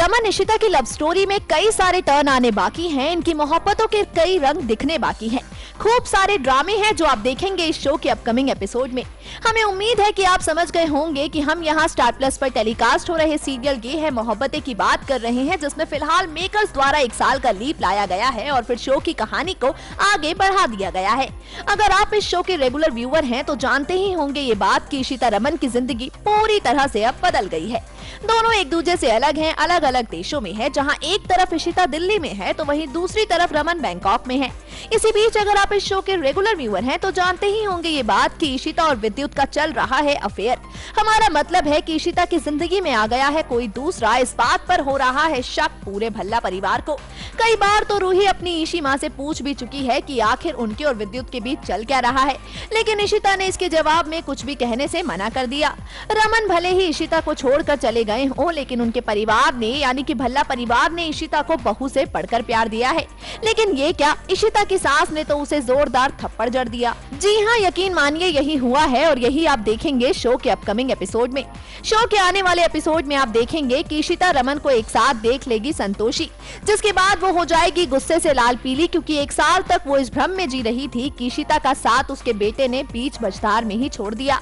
रमन इशिता की love story में कई सारे टर्न आने बाकी हैं। इनकी मोहब्बतों के कई रंग दिखने बाकी हैं। खूब सारे ड्रामे हैं जो आप देखेंगे इस शो के अपकमिंग एपिसोड में। हमें उम्मीद है कि आप समझ गए होंगे कि हम यहाँ स्टार प्लस पर टेलीकास्ट हो रहे सीरियल ये है मोहब्बतें की बात कर रहे हैं, जिसमें फिलहाल मेकर्स द्वारा 1 साल का लीप लाया गया है और फिर शो की कहानी को आगे बढ़ा दिया गया है। अगर आप इस शो के रेगुलर व्यूअर हैं तो जानते ही होंगे ये बात कि इशिता रमन की जिंदगी पूरी तरह से अब बदल गई है। दोनों एक दूसरे से अलग हैं, अलग अलग देशों में है। जहां एक तरफ इशिता दिल्ली में है तो वहीं दूसरी तरफ रमन बैंकॉक में है। इसी बीच अगर आप इस शो के रेगुलर व्यूअर हैं तो जानते ही होंगे ये बात कि इशिता और विद्युत का चल रहा है अफेयर। हमारा मतलब है कि इशिता की जिंदगी में आ गया है कोई दूसरा। इस बात पर हो रहा है शक पूरे भल्ला परिवार को। कई बार तो रूही अपनी ईशी माँ से पूछ भी चुकी है कि आखिर उनके और विद्युत के बीच चल क्या रहा है, लेकिन इशिता ने इसके जवाब में कुछ भी कहने से मना कर दिया। रमन भले ही इशिता को छोड़कर चले गए हो, लेकिन उनके परिवार ने यानी कि भल्ला परिवार ने इशिता को बहू से बढ़कर प्यार दिया है। लेकिन ये क्या, इशिता की सास ने तो उसे जोरदार थप्पड़ जड़ दिया। जी हाँ, यकीन मानिए यही हुआ है और यही आप देखेंगे शो के अपकमिंग एपिसोड में। शो के आने वाले एपिसोड में आप देखेंगे कि इशिता रमन को एक साथ देख लेगी संतोषी, जिसके बाद वो हो जाएगी गुस्से से लाल पीली, क्योंकि 1 साल तक वो इस भ्रम में जी रही थी कि इशिता का साथ उसके बेटे ने बीच मझधार में ही छोड़ दिया।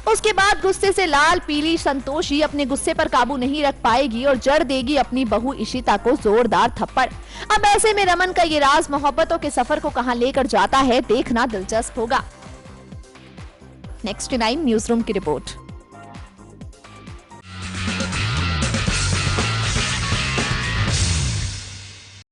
उसके बाद गुस्से से लाल पीली संतोषी अपने गुस्से पर काबू नहीं रख पाएगी और जड़ देगी अपनी बहू इशिता को जोरदार थप्पड़। अब ऐसे में रमन का ये राज मोहब्बतों के सफर को कहां लेकर जाता है, देखना दिलचस्प होगा। नेक्स्ट 9 न्यूज रूम की रिपोर्ट।